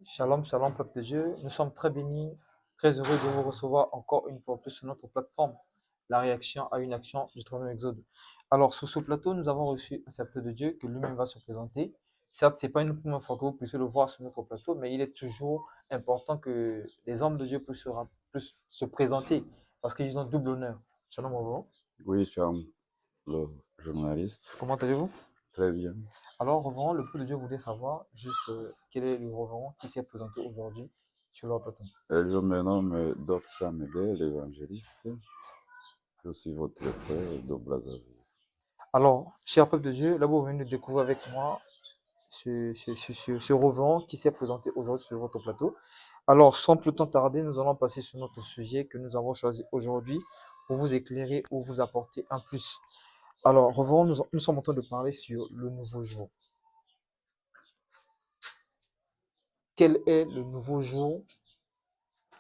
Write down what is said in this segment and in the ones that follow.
Shalom, shalom, peuple de Dieu. Nous sommes très bénis, très heureux de vous recevoir encore une fois plus sur notre plateforme, la réaction à une action du troisième Exode. Alors, sur ce plateau, nous avons reçu un serviteur de Dieu que lui-même va se présenter. Certes, ce n'est pas une première fois que vous puissiez le voir sur notre plateau, mais il est toujours important que les hommes de Dieu puissent se présenter parce qu'ils ont double honneur. Shalom, Reverend. Oui, Charles, le journaliste. Comment allez-vous? Très bien. Alors, Reverend, le peuple de Dieu voulait savoir juste quel est le Reverend qui s'est présenté aujourd'hui sur leur plateau. Je me nomme Doc Samede, l'évangéliste. Je suis votre frère de Brazzaville. Alors, cher peuple de Dieu, là vous venez de découvrir avec moi ce revenant qui s'est présenté aujourd'hui sur votre plateau. Alors, sans plus temps tarder, nous allons passer sur notre sujet que nous avons choisi aujourd'hui pour vous éclairer ou vous apporter un plus. Alors, revenons, nous sommes en train de parler sur le nouveau jour. Quel est le nouveau jour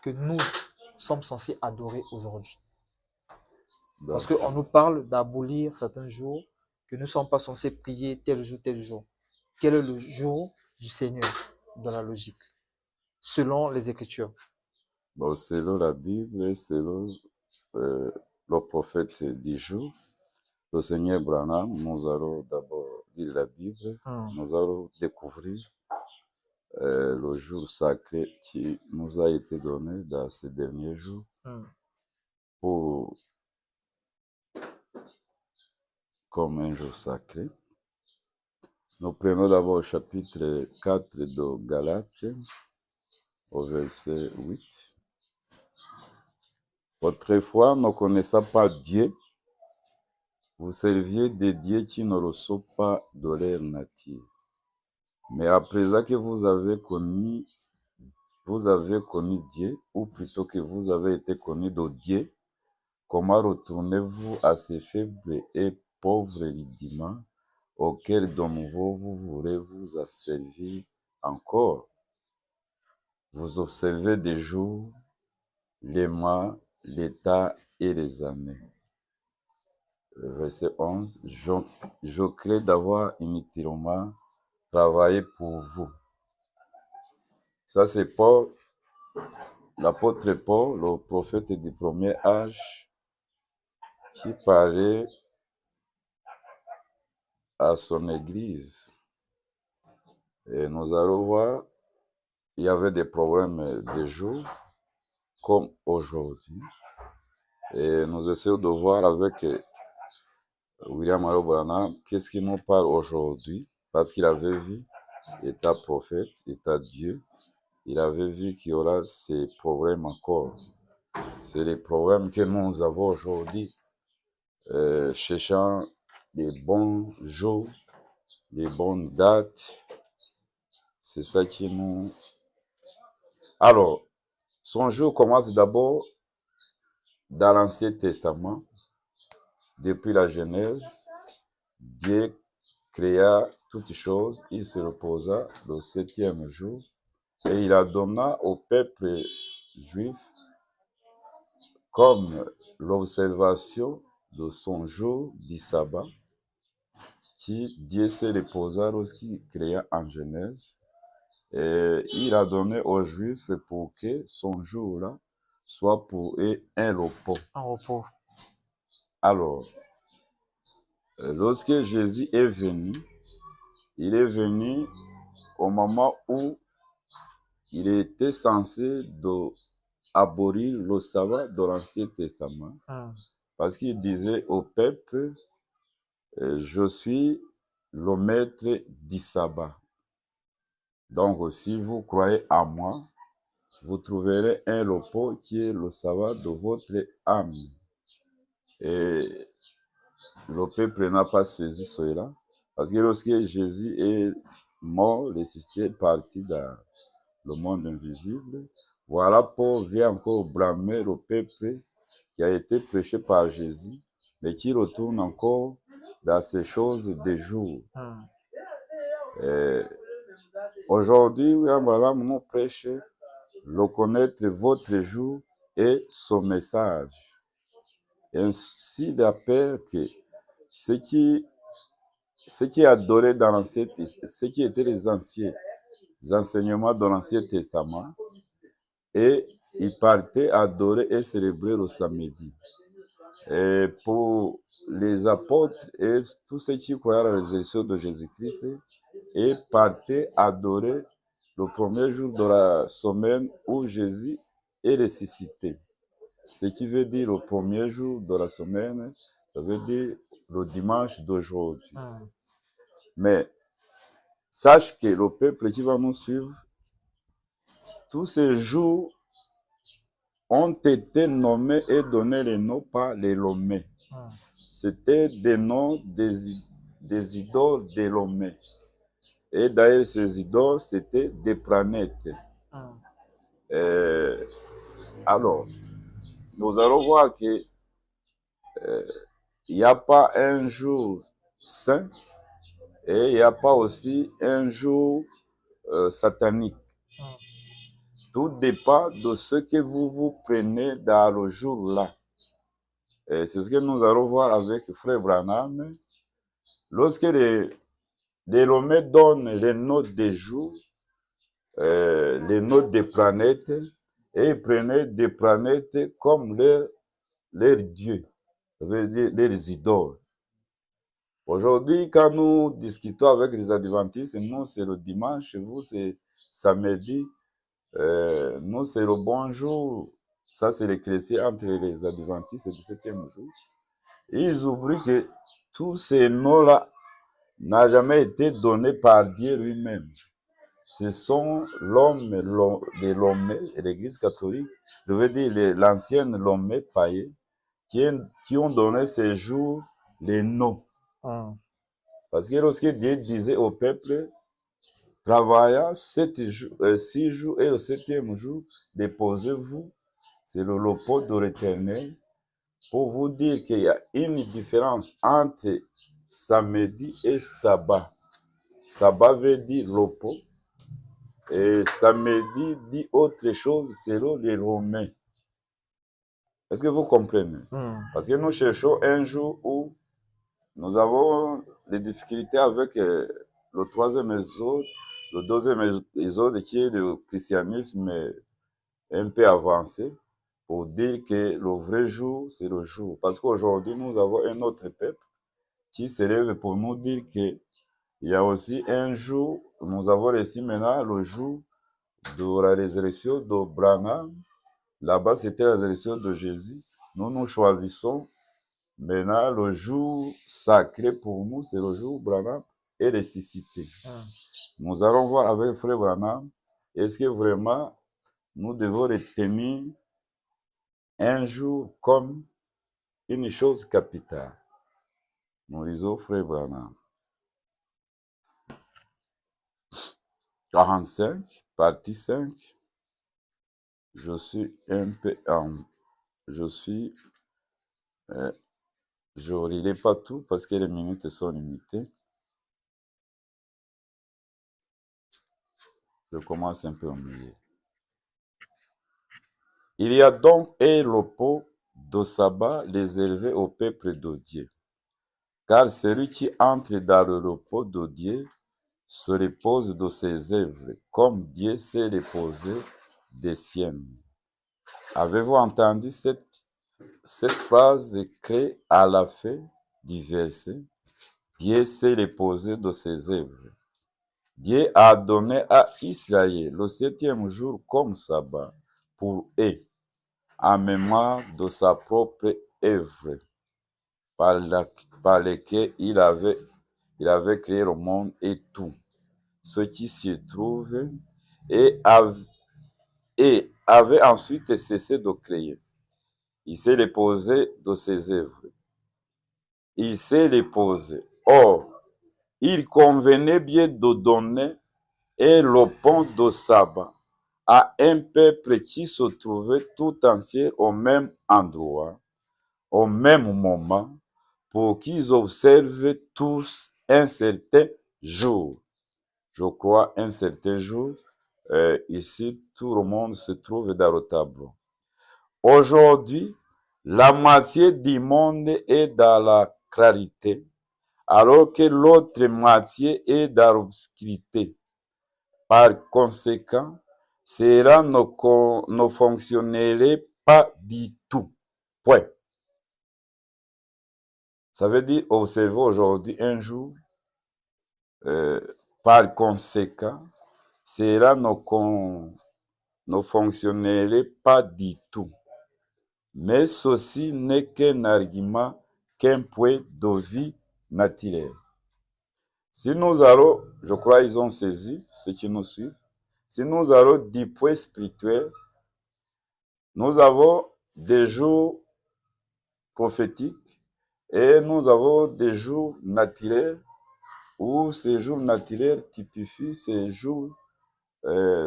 que nous sommes censés adorer aujourd'hui? Parce qu'on nous parle d'abolir certains jours, que nous ne sommes pas censés prier tel jour, tel jour. Quel est le jour du Seigneur dans la logique, selon les Écritures? Bon, selon la Bible, selon le prophète du jour, le Seigneur Branham, nous allons d'abord lire la Bible, nous allons découvrir le jour sacré qui nous a été donné dans ces derniers jours pour, comme un jour sacré. Nous prenons d'abord le chapitre 4 de Galates, au verset 8. Autrefois, ne connaissant pas Dieu, vous serviez des dieux qui ne reçoivent pas de leur nature. Mais à présent que vous avez connu Dieu, ou plutôt que vous avez été connu de Dieu, comment retournez-vous à ces faibles et pauvres rudiments auxquels de nouveau vous voulez vous servir encore? Vous observez des jours, les mois, les temps et les années. Verset 11. Je crains d'avoir inutilement travaillé pour vous. Ça, c'est Paul, l'apôtre Paul, le prophète du premier âge, qui parlait à son église. Et nous allons voir, il y avait des problèmes de jour, comme aujourd'hui. Et nous essayons de voir avec William Aro Branham, qu'est-ce qu'il nous parle aujourd'hui? Parce qu'il avait vu, état prophète, état Dieu, il avait vu qu'il y aura ces problèmes encore. C'est les problèmes que nous avons aujourd'hui, cherchant les bons jours, les bonnes dates. C'est ça qui nous... Alors, son jour commence d'abord dans l'Ancien Testament. Depuis la Genèse, Dieu créa toutes choses, il se reposa le septième jour et il a donné au peuple juif comme l'observation de son jour du sabbat qui Dieu se reposa lorsqu'il créa en Genèse. Et il a donné aux Juifs pour que son jour-là soit pour eux un repos. Un repos. Alors, lorsque Jésus est venu, il est venu au moment où il était censé abolir le sabbat de l'Ancien Testament, parce qu'il disait au peuple, je suis le maître du sabbat. Donc, si vous croyez en moi, vous trouverez un repos qui est le sabbat de votre âme. Et le peuple n'a pas saisi cela, parce que lorsque Jésus est mort, ressuscité, est parti dans le monde invisible, voilà Paul vient encore blâmer le peuple qui a été prêché par Jésus, mais qui retourne encore dans ces choses des jours. Aujourd'hui, William nous prêche reconnaître votre jour et son message. Ainsi d'appel que ce qui est adoré dans l'ancien, ce qui étaient les anciens, enseignements de l'Ancien Testament et ils partaient adorer et célébrer le samedi. Et pour les apôtres et tous ceux qui croyaient à la résurrection de Jésus-Christ, ils partaient adorer le premier jour de la semaine où Jésus est ressuscité. Ce qui veut dire le premier jour de la semaine, ça veut dire le dimanche d'aujourd'hui. Mais sache que le peuple qui va nous suivre, tous ces jours ont été nommés et donnés les noms par les Lomé. C'était des noms des idoles des Lomé. Et d'ailleurs, ces idoles, c'était des planètes. Alors, nous allons voir que il n'y a pas un jour saint et il n'y a pas aussi un jour satanique. Tout dépend de ce que vous prenez dans le jour-là. Et c'est ce que nous allons voir avec Frère Branham. Lorsque les Lomé donnent les noms des jours, les noms des planètes, et ils prenaient des planètes comme leurs dieux, ça veut dire leurs idoles. Aujourd'hui, quand nous discutons avec les adventistes, nous c'est le dimanche, vous c'est samedi, nous c'est le bonjour. Ça c'est l'ecclésia entre les adventistes du 7e jour. Et ils oublient que tous ces noms-là n'ont jamais été donnés par Dieu lui-même. Ce sont l'homme de Lomé, l'Église catholique, je veux dire l'ancienne Lomé païenne, qui ont donné ces jours les noms. Parce que lorsque Dieu disait au peuple, travaillant 6 jours et le 7e jour, déposez-vous, c'est le repos de l'Éternel, pour vous dire qu'il y a une différence entre samedi et sabbat. Sabbat veut dire repos, et samedi dit autre chose selon les Romains. Est-ce que vous comprenez? Parce que nous cherchons un jour où nous avons des difficultés avec le 3e exode, le 2e exode qui est le christianisme un peu avancé, pour dire que le vrai jour, c'est le jour. Parce qu'aujourd'hui, nous avons un autre peuple qui se lève pour nous dire qu'il y a aussi un jour, nous avons réussi maintenant le jour de la résurrection de Branham. Là-bas, c'était la résurrection de Jésus. Nous choisissons maintenant le jour sacré pour nous, c'est le jour où Branham est ressuscité. Nous allons voir avec Frère Branham, est-ce que vraiment nous devons retenir un jour comme une chose capitale. Nous lisons Frère Branham. 45, partie 5. Je suis un peu je ne lirai pas tout parce que les minutes sont limitées. Je commence un peu au milieu. Il y a donc un repos de sabbat réservé au peuple de Dieu. Car celui qui entre dans le repos de Dieu se repose de ses œuvres, comme Dieu s'est reposé des siennes. Avez-vous entendu cette phrase écrite à la fin du verset? Dieu s'est reposé de ses œuvres. Dieu a donné à Israël le 7e jour comme sabbat pour eux, en mémoire de sa propre œuvre, par laquelle il avait créé le monde et tout ce qui s'y trouve, et avait ensuite cessé de créer. Il s'est reposé de ses œuvres. Il s'est reposé. Or, il convenait bien de donner et le pont de sabbat à un peuple qui se trouvait tout entier au même endroit, au même moment, pour qu'ils observent tous un certain jour. Je crois un certain jour. Ici, tout le monde se trouve dans le tableau. Aujourd'hui, la moitié du monde est dans la clarté, alors que l'autre moitié est dans l'obscurité. Par conséquent, cela ne fonctionnerait pas du tout. Point. Ça veut dire, observez aujourd'hui un jour, par conséquent, cela ne fonctionnerait pas du tout. Mais ceci n'est qu'un argument, qu'un point de vue naturel. Si nous allons, je crois ils ont saisi, ceux qui nous suivent, si nous allons du point spirituel, nous avons des jours prophétiques et nous avons des jours naturels où ces jours naturels typifient ces jours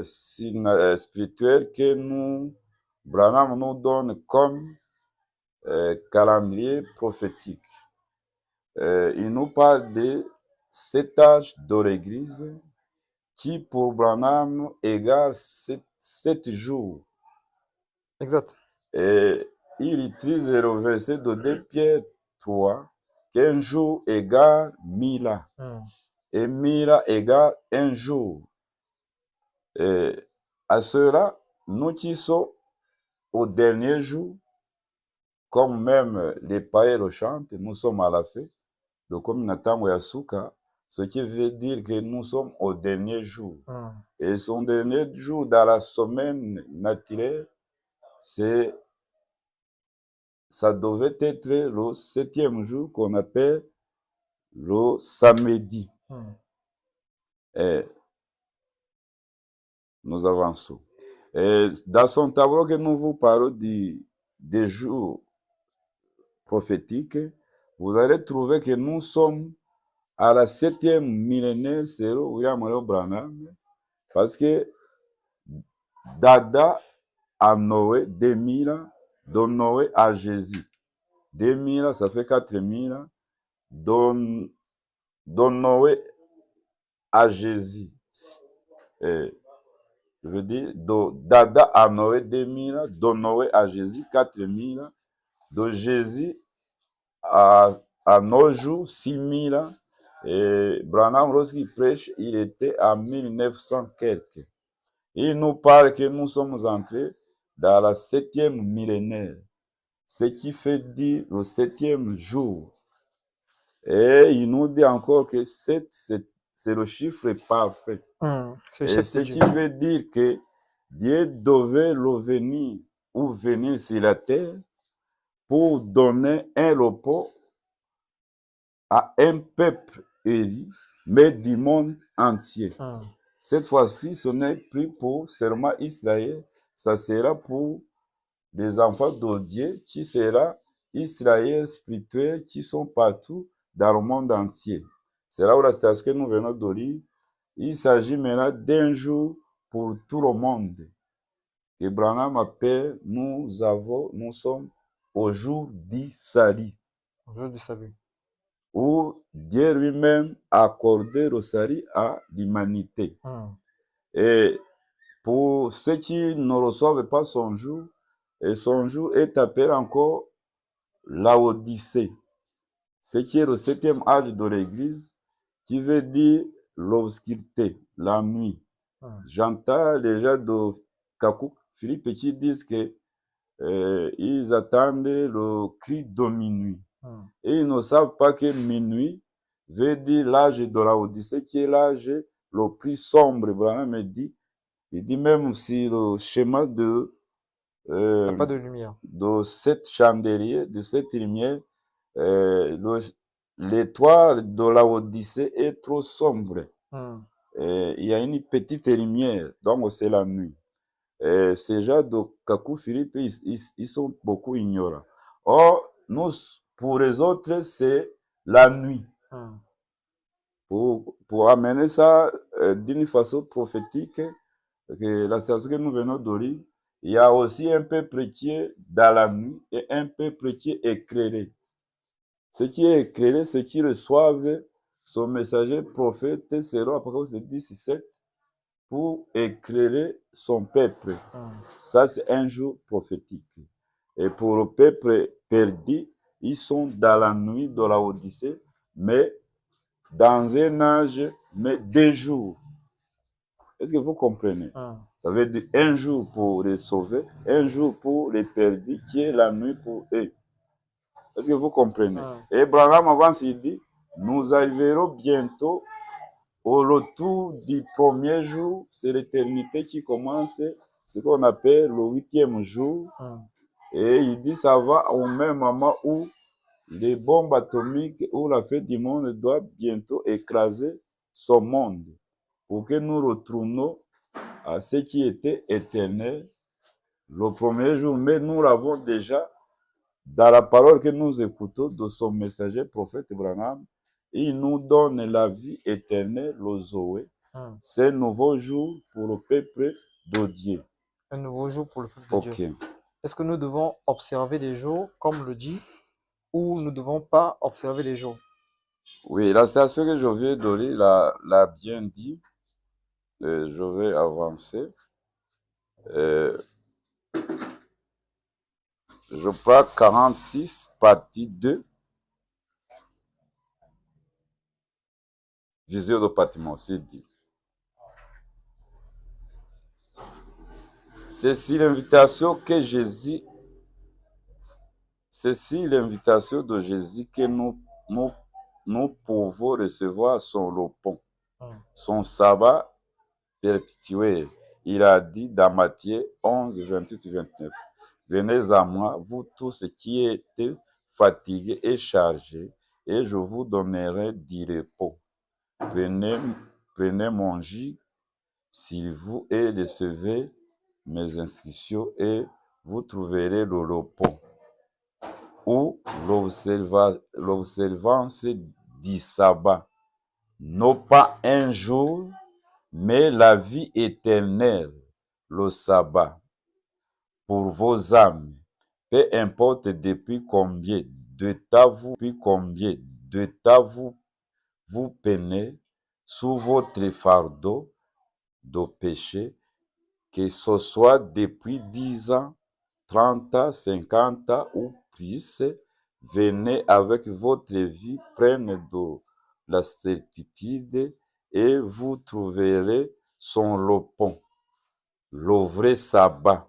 spirituels que nous, Branham nous donne comme calendrier prophétique. Il nous parle de cet âge de l'Église qui pour Branham égale 7 jours. Exact. Et il utilise le verset de 2 Pierre 3, qu'un jour égale 1000 ans. Et 1000 ans égale un jour. Et à cela, nous qui sommes au dernier jour, comme même les païens le chantent, nous sommes à la fête, donc comme Nathan Yasuka, ce qui veut dire que nous sommes au dernier jour. Et son dernier jour dans la semaine naturelle, ça devait être le 7e jour qu'on appelle le samedi. Et nous avançons. Et dans son tableau que nous vous parlons des jours prophétiques, vous allez trouver que nous sommes à la 7e millénaire, c'est William Branham, parce que Dada à Noé, 2000 ans, de Noé à Jésus. 2000 ans, ça fait 4000 ans. De Noé à Jésus. Je veux dire, Dada à Noé, 2000 ans. De Noé à Jésus, 4000 ans. De Jésus à nos jours, 6000 ans. Et Branham, lorsqu'il prêche, il était à 1900 quelques. Il nous parle que nous sommes entrés dans la 7e millénaire, ce qui fait dire le 7e jour. Et il nous dit encore que 7, c'est le chiffre parfait. Et ce qui veut dire que Dieu devait venir ou venir sur la terre pour donner un repos à un peuple élu, mais du monde entier. Cette fois-ci, ce n'est plus pour seulement Israël, ça sera pour les enfants de Dieu, qui sera Israël spirituel, qui sont partout dans le monde entier. C'est là où la citation que nous venons de lire, il s'agit maintenant d'un jour pour tout le monde. Et Branham appelle, nous sommes au jour du salut. Au jour du salut. Où Dieu lui-même a accordé le salut à l'humanité. Et pour ceux qui ne reçoivent pas son jour, et son jour est appelé encore l'Odyssée, ce qui est le 7e âge de l'Église, qui veut dire l'obscurité, la nuit. J'entends les gens de Kakou Philippe qui disent que ils attendent le cri de minuit. Et ils ne savent pas que minuit veut dire l'âge de l'Odyssée, qui est l'âge le plus sombre. Branham dit, il dit même si le schéma de pas de lumière. De cette chandelier, de cette lumière, l'étoile de l'Odyssée est trop sombre. Il y a une petite lumière, donc c'est la nuit. Ces gens de Kakou Philippe, ils sont beaucoup ignorants. Or, nous, pour les autres, c'est la nuit. Pour amener ça d'une façon prophétique, que la situation que nous venons de lire, il y a aussi un peuple qui est dans la nuit et un peuple qui est éclairé. Ceux qui est éclairé, ceux qui reçoivent son messager prophète seront, Apocalypse 17, pour éclairer son peuple. Ça, c'est un jour prophétique. Et pour le peuple perdu, ils sont dans la nuit de la Odyssée, mais dans un âge, mais des jours. Est-ce que vous comprenez? Hum, Ça veut dire un jour pour les sauver, un jour pour les perdus, qui est la nuit pour eux. Est-ce que vous comprenez? hum, Et Abraham avance, il dit, nous arriverons bientôt au retour du premier jour. C'est l'éternité qui commence, ce qu'on appelle le 8e jour. hum. Et il dit, ça va au même moment où les bombes atomiques, où la fin du monde doit bientôt écraser son monde, pour que nous retournions à ce qui était éternel le premier jour. Mais nous l'avons déjà dans la parole que nous écoutons de son messager, prophète Branham. Il nous donne la vie éternelle, le Zoé. Hum. C'est un nouveau jour pour le peuple de Dieu. Un nouveau jour pour le peuple de Dieu. Ok. Est-ce que nous devons observer les jours, comme le dit, ou nous ne devons pas observer les jours? Oui, la station que je viens de lire l'a bien dit. Je vais avancer. Je prends 46, partie 2, vision de bâtiment, c'est dit. Ceci l'invitation que Jésus, ceci l'invitation de Jésus que nous pouvons recevoir son repos, Hum, son sabbat perpétuel. Il a dit dans Matthieu 11, 28 et 29, venez à moi, vous tous qui êtes fatigués et chargés, et je vous donnerai du repos. Prenez mon jus, s'il vous et recevez mes instructions, et vous trouverez le repos ou l'observance du sabbat, non pas un jour, mais la vie éternelle, le sabbat, pour vos âmes. Peu importe depuis combien de temps vous peinez sous votre fardeau de péché, que ce soit depuis 10 ans, 30 ans, 50 ans ou plus, venez avec votre vie pleine de la certitude et vous trouverez son repos, le vrai sabbat.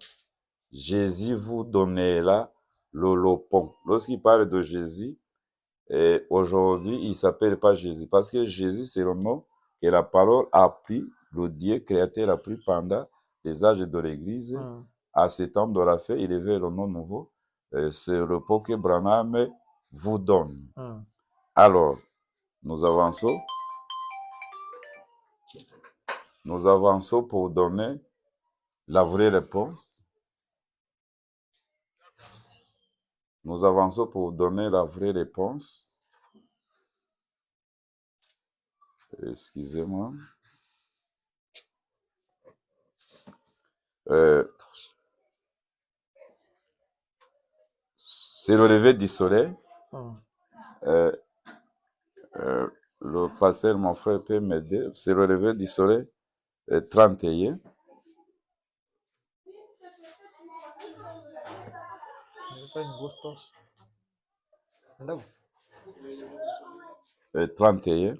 Jésus vous donnera le repos. Lorsqu'il parle de Jésus, aujourd'hui, il ne s'appelle pas Jésus parce que Jésus, c'est le nom que la parole a pris, le Dieu créateur a pris pendant les âges de l'Église. hum, À ce temps de la fête, il avait le nom nouveau. C'est le repos que Branham vous donne. hum. Alors, nous avançons. Nous avançons pour donner la vraie réponse. Nous avançons pour donner la vraie réponse. Excusez-moi. Euh, c'est le lever du soleil. Hum. Euh, euh, le pasteur, mon frère, peut m'aider. C'est le lever du soleil 31. Il n'y a pas une grosse torche. Là où? 31.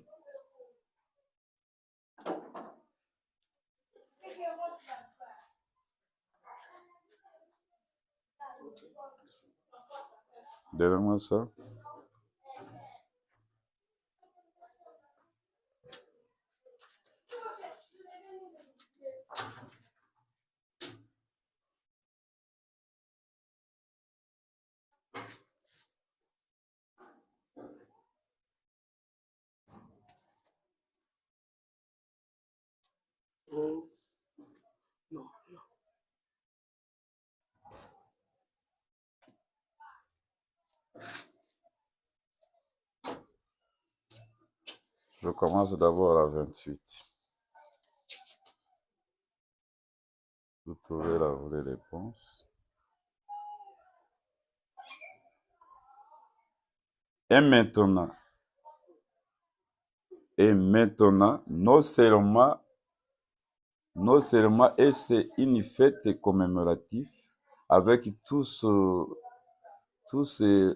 Donnez-moi ça. Je commence d'abord à 28. Vous trouvez la vraie réponse. Et maintenant, non seulement est-ce une fête commémorative avec tous ces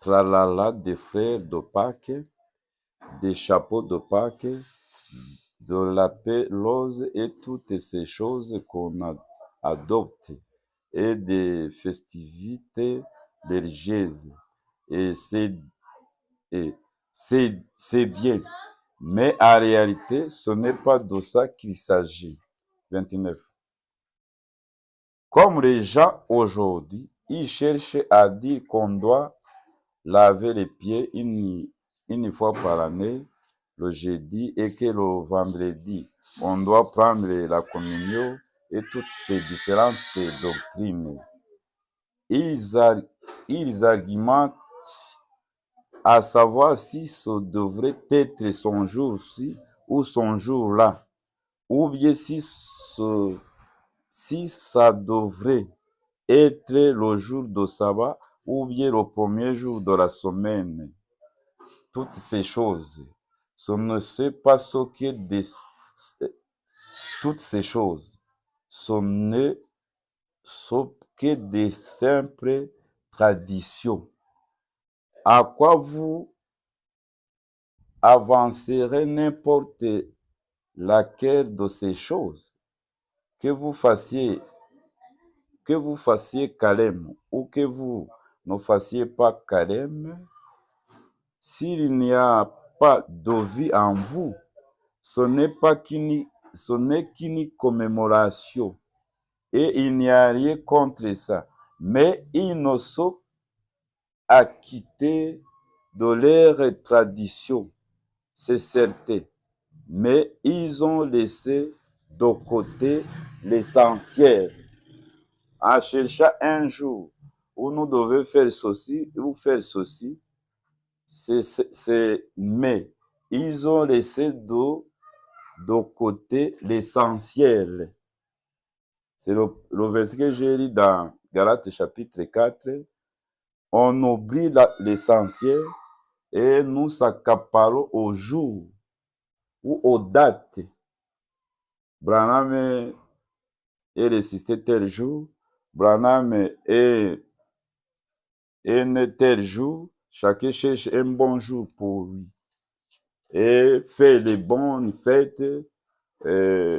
tralala des frères de Pâques, des chapeaux de Pâques, de la paix, l'ose et toutes ces choses qu'on adopte, et des festivités religieuses. Et c'est bien. Mais en réalité, ce n'est pas de ça qu'il s'agit. 29. Comme les gens aujourd'hui, ils cherchent à dire qu'on doit laver les pieds une fois par année, le jeudi, et que le vendredi, on doit prendre la communion et toutes ces différentes doctrines. Ils argumentent à savoir si ce devrait être son jour-ci ou son jour-là, ou bien si ça devrait être le jour de sabbat ou bien le premier jour de la semaine. Toutes ces choses, ce ne sait pas ce que toutes ces choses, ce ne sont que des simples traditions. À quoi vous avancerez n'importe laquelle de ces choses, que vous fassiez carême ou que vous ne fassiez pas carême, s'il n'y a pas de vie en vous, ce n'est qu'une commémoration et il n'y a rien contre ça. Mais ils ne sont acquittés de leur tradition, c'est certain. Mais ils ont laissé de côté l'essentiel en cherchant un jour où nous devons faire ceci ou faire ceci. Mais ils ont laissé de côté l'essentiel. C'est le verset que j'ai lu dans Galates chapitre 4. On oublie l'essentiel et nous s'accaparons au jour ou aux dates. Branham est ressuscité tel jour, Branham est né tel jour, chacun cherche un bon jour pour lui. Et fait les bonnes fêtes,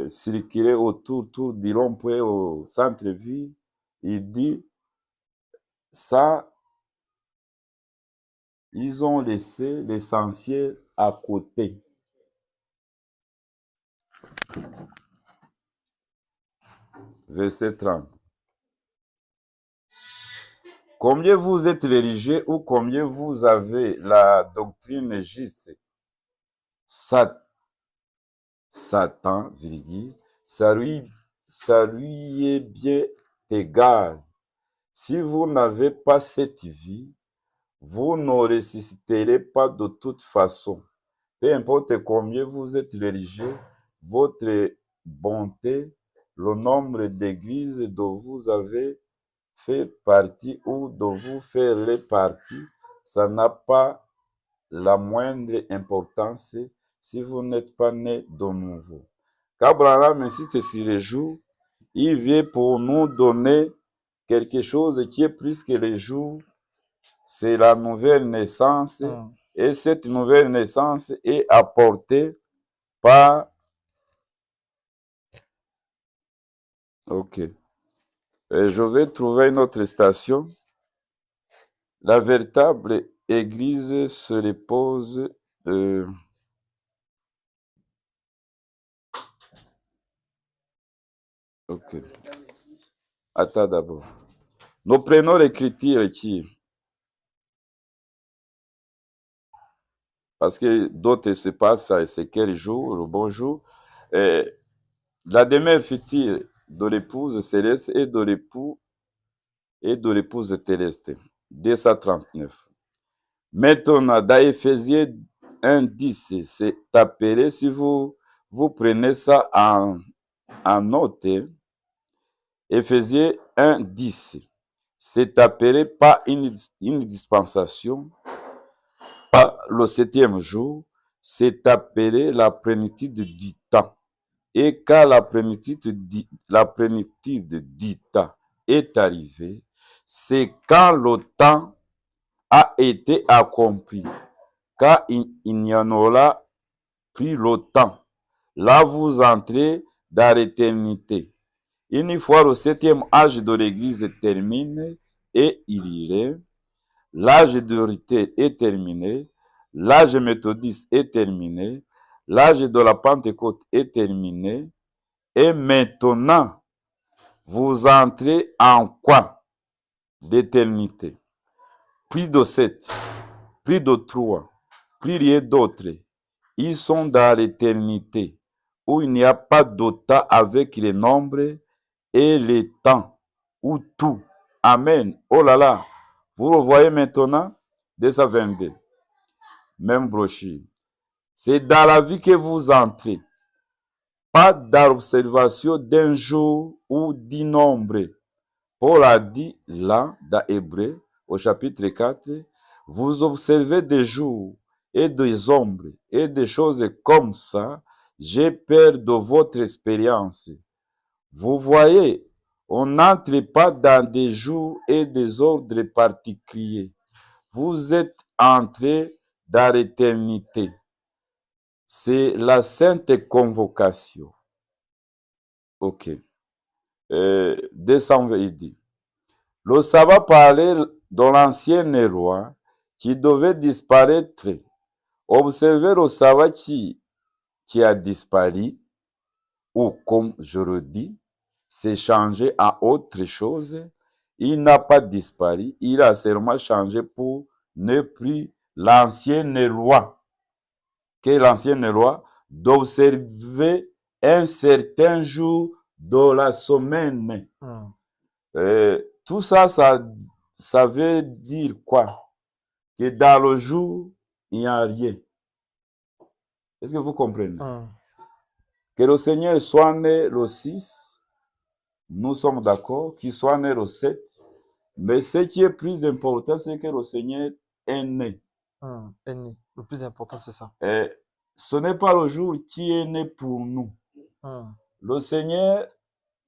circuler autour du rond-point au centre-ville. Il dit, ça, ils ont laissé l'essentiel à côté. Verset 30. Combien vous êtes religieux ou combien vous avez la doctrine juste, Satan, virgule, ça lui est bien égal. Si vous n'avez pas cette vie, vous ne ressusciterez pas de toute façon. Peu importe combien vous êtes religieux, votre bonté, le nombre d'églises dont vous avez fait partie ou dont vous ferez partie, ça n'a pas la moindre importance si vous n'êtes pas né de nouveau. Qu'Abraham insiste sur les jours, il vient pour nous donner quelque chose qui est plus que les jours, c'est la nouvelle naissance. Et cette nouvelle naissance est apportée par... Ok. Et je vais trouver une autre station. La véritable Église se repose... Ok. Attends d'abord. Nous prenons l'écriture qui... Parce que d'autres se passent, c'est quel jour, le bonjour. La demeure future de l'épouse céleste et de l'épouse terrestre. 239. Maintenant, dans Éphésiens 1:10, c'est appelé, si vous prenez ça en note, Éphésiens 1:10, c'est appelé par une dispensation, par le 7e jour, c'est appelé la plénitude du temps. Et quand la plénitude du temps est arrivée, c'est quand le temps a été accompli, car il n'y en aura plus le temps. là vous entrez dans l'éternité. Une fois le 7e âge de l'Église terminé et il irait, l'âge de Luther est terminé, l'âge méthodiste est terminé, l'âge de la Pentecôte est terminé, et maintenant, vous entrez en quoi? D'éternité. Plus de 7, plus de 3, plus rien d'autre. Ils sont dans l'éternité, où il n'y a pas de temps avec les nombres et les temps, où tout. Amen. Oh là là. Vous le voyez maintenant, 222. Même brochure. C'est dans la vie que vous entrez, pas dans l'observation d'un jour ou d'un nombre. Paul a dit là, dans Hébreu, au chapitre 4, vous observez des jours et des ombres et des choses comme ça, j'ai peur de votre expérience. Vous voyez, on n'entre pas dans des jours et des ordres particuliers. Vous êtes entrés dans l'éternité. C'est la sainte convocation. Ok. 220, il dit. Le sabbat parlait de l'ancien roi qui devait disparaître. Observez le sabbat qui a disparu, ou comme je le dis, c'est changé à autre chose. Il n'a pas disparu, il a seulement changé pour ne plus l'ancien roi. Que l'ancien roi d'observer un certain jour de la semaine. Tout ça, ça veut dire quoi? Que dans le jour, il n'y a rien. Est-ce que vous comprenez? Que le Seigneur soit né le 6, nous sommes d'accord, qu'il soit né le 7, mais ce qui est plus important, c'est que le Seigneur est né. Est né. Le plus important, c'est ça. Et ce n'est pas le jour qui est né pour nous. Le Seigneur,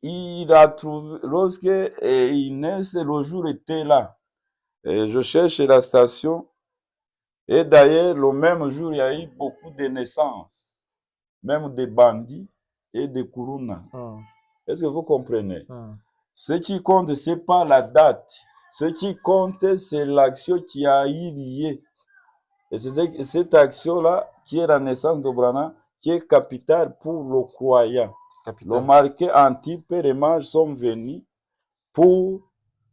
il a trouvé, lorsque il naît, le jour était là. Et je cherche la station. Et d'ailleurs, le même jour, il y a eu beaucoup de naissances, même des bandits et des kourounas. Est-ce que vous comprenez? Ce qui compte, ce n'est pas la date. Ce qui compte, c'est l'action qui a eu lieu. Et c'est cette action-là qui est la naissance de Branham, qui est capitale pour le croyant. Le marqué en type, les mages sont venus pour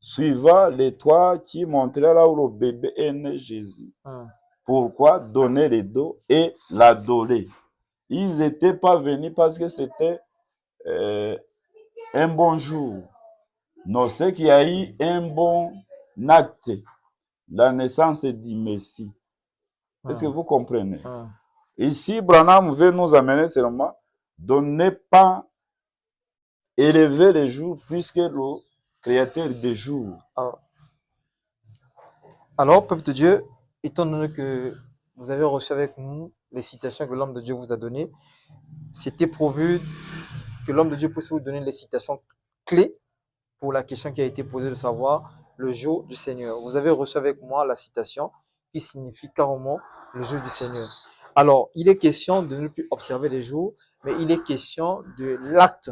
suivre l'étoile qui montrait là où le bébé est né, Jésus. Pourquoi? Donner les dos et l'adorer. Ils n'étaient pas venus parce que c'était un bon jour. Non, c'est qu'il y a eu un bon acte, la naissance du Messie. Est-ce que vous comprenez? Ici, Branham veut nous amener seulement de ne pas élever les jours puisque le créateur des jours. Alors, peuple de Dieu, étant donné que vous avez reçu avec nous les citations que l'homme de Dieu vous a données, c'était pourvu que l'homme de Dieu puisse vous donner les citations clés pour la question qui a été posée de savoir le jour du Seigneur. Vous avez reçu avec moi la citation qui signifie carrément le jour du Seigneur. Alors, il est question de ne plus observer les jours, mais il est question de l'acte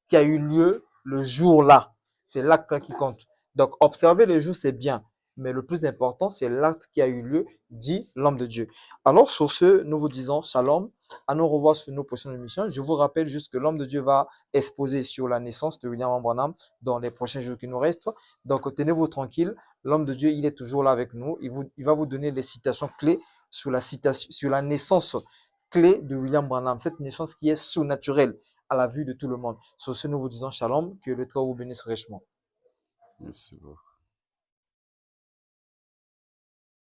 qui a eu lieu le jour-là. C'est l'acte qui compte. Donc, observer les jours, c'est bien. Mais le plus important, c'est l'acte qui a eu lieu, dit l'homme de Dieu. Alors, sur ce, nous vous disons shalom. À nous revoir sur nos prochaines émissions. Je vous rappelle juste que l'homme de Dieu va exposer sur la naissance de William Branham dans les prochains jours qui nous restent. Donc, tenez-vous tranquille. L'homme de Dieu, il est toujours là avec nous. Il va vous donner les citations clés sur la naissance clé de William Branham. Cette naissance qui est surnaturelle à la vue de tout le monde. Sur ce, nous vous disons shalom, que le Très vous bénisse richement. Merci beaucoup.